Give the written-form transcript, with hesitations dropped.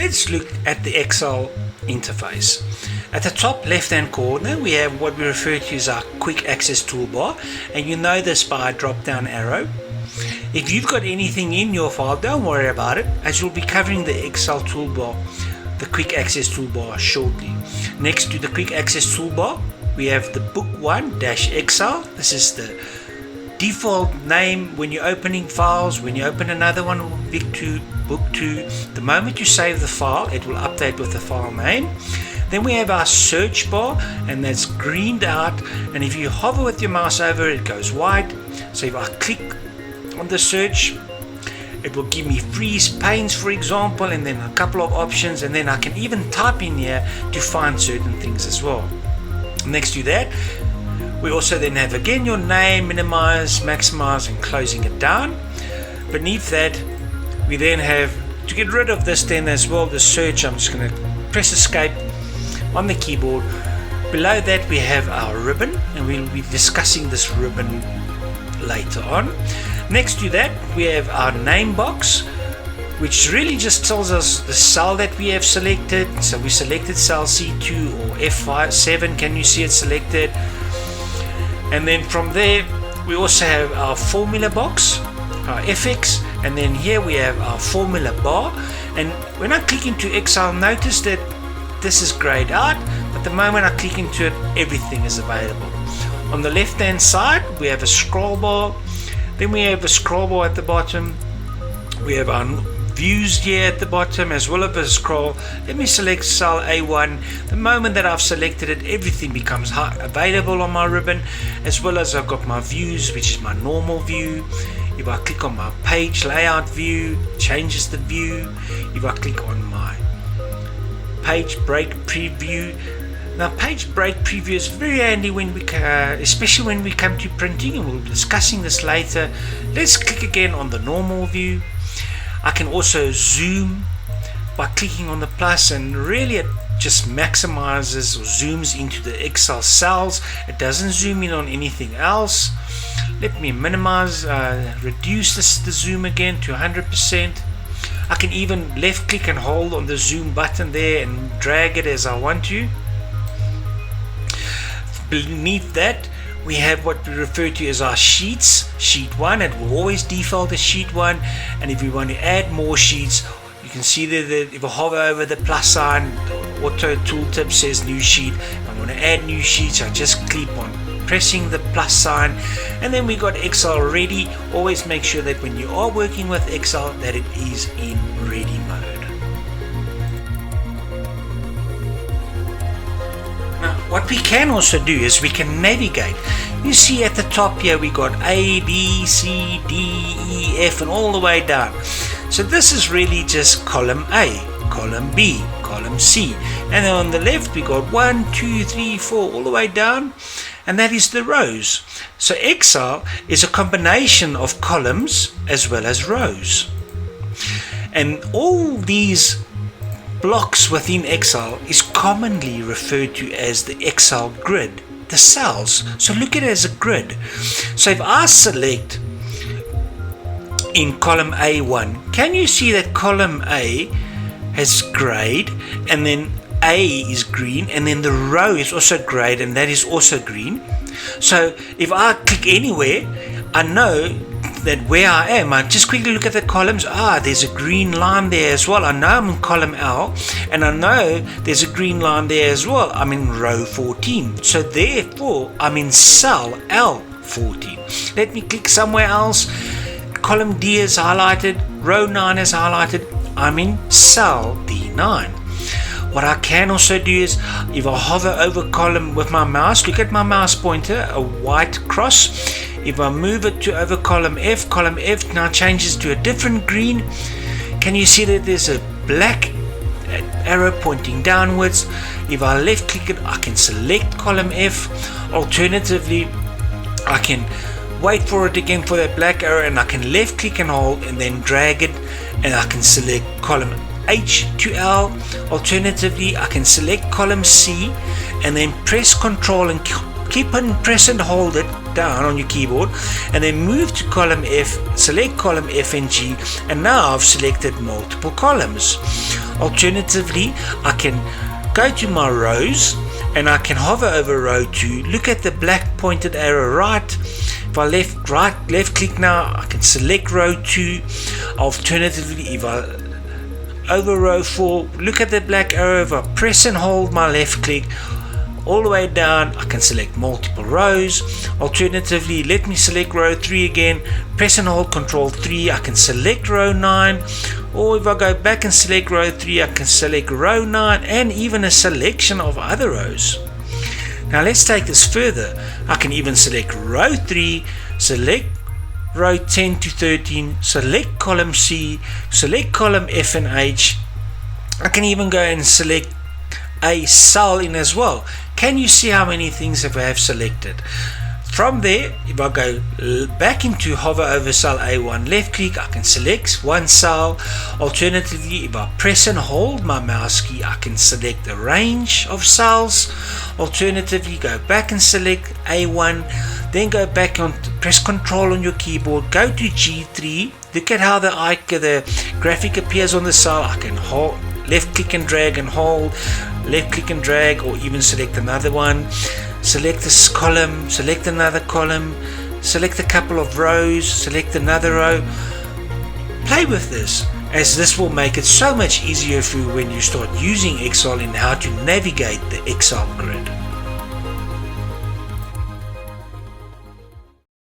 let's look at the Excel interface. At the top left hand corner we have what we refer to as our quick access toolbar, and you know this by a drop down arrow. If you've got anything in your file, don't worry about it, as you'll be covering the Excel toolbar, the quick access toolbar, shortly. Next to the quick access toolbar we have the book 1-Excel. This is the default name when you're opening files. When you open another one, book 2, the moment you save the file it will update with the file name. Then we have our search bar, and that's greened out, and if you hover with your mouse over it goes white. So if I click on the search, it will give me freeze panes, for example, and then a couple of options, and then I can even type in here to find certain things as well. Next to that we also then have again your name, minimize, maximize, and closing it down. Beneath that we then have, to get rid of this then as well, the search, I'm just going to press escape on the keyboard. Below that we have our ribbon, and we'll be discussing this ribbon later on. Next to that we have our name box, which really just tells us the cell that we have selected. So we selected cell C2 or F7, can you see it selected? And then from there we also have our formula box, our FX, and then here we have our formula bar. And when I click into Excel, notice that this is grayed out, but the moment I click into it everything is available. On the left hand side we have a scroll bar, then we have a scroll bar at the bottom, we have our views here at the bottom as well as a scroll. Let me select cell A1. The moment that I've selected it, everything becomes available on my ribbon, as well as I've got my views, which is my normal view. If I click on my page layout view, changes the view. If I click on my page break preview, now page break preview is very handy when we especially when we come to printing, and we'll be discussing this later. Let's click again on the normal view. I can also zoom by clicking on the plus, and really it just maximizes or zooms into the Excel cells. It doesn't zoom in on anything else. Let me minimize, reduce the zoom again to 100%. I can even left click and hold on the zoom button there and drag it as I want to. Beneath that we have what we refer to as our sheets. Sheet 1, it will always default as sheet 1, and if we want to add more sheets, you can see that if I hover over the plus sign, auto tooltip says new sheet. If I want to add new sheets, I just click on pressing the plus sign, and then we got Excel ready. Always make sure that when you are working with Excel that it is in ready mode. What we can also do is we can navigate. You see at the top here we got A, B, C, D, E, F, and all the way down. So this is really just column A, column B, column C, and then on the left we got 1, 2, 3, 4 all the way down, and that is the rows. So Excel is a combination of columns as well as rows, and all these blocks within Excel is commonly referred to as the Excel grid, the cells. So look at it as a grid. So if I select in column A1, can you see that column A has grayed, and then A is green, and then the row is also grayed, and that is also green. So if I click anywhere, I know that where I am, I just quickly look at the columns. There's a green line there as well. I know I'm in column L, and I know there's a green line there as well. I'm in row 14, so therefore I'm in cell L14. Let me click somewhere else. Column D is highlighted, row 9 is highlighted. I'm in cell D9. What I can also do is, if I hover over column with my mouse, look at my mouse pointer, a white cross. If I move it to over column F now changes to a different green. Can you see that there's a black arrow pointing downwards? If I left click it, I can select column F. Alternatively, I can wait for it again for that black arrow, and I can left click and hold and then drag it, and I can select column H to L. Alternatively, I can select column C and then press Control and keep and press and hold it down on your keyboard and then move to column F, select column F and G, and now I've selected multiple columns. Alternatively, I can go to my rows and I can hover over row 2, look at the black pointed arrow right. If I left click now, I can select row 2. Alternatively, if I over row 4, look at the black arrow, if I press and hold my left click all the way down, I can select multiple rows. Alternatively, let me select row 3 again, press and hold Control 3, I can select row 9, or if I go back and select row 3, I can select row 9 and even a selection of other rows. Now let's take this further. I can even select row 3, select row 10 to 13, select column C, select column F and H. I can even go and select a cell in as well. Can you see how many things I have selected? From there, if I go back into hover over cell A1, left click, I can select one cell. Alternatively, if I press and hold my mouse key, I can select a range of cells. Alternatively, go back and select A1, then go back on, press Control on your keyboard, go to G3, look at how the graphic appears on the cell. I can hold, left click and drag and hold, left click and drag, or even select another one. Select this column, select another column, select a couple of rows, select another row. Play with this, as this will make it so much easier for you when you start using Excel and how to navigate the Excel grid.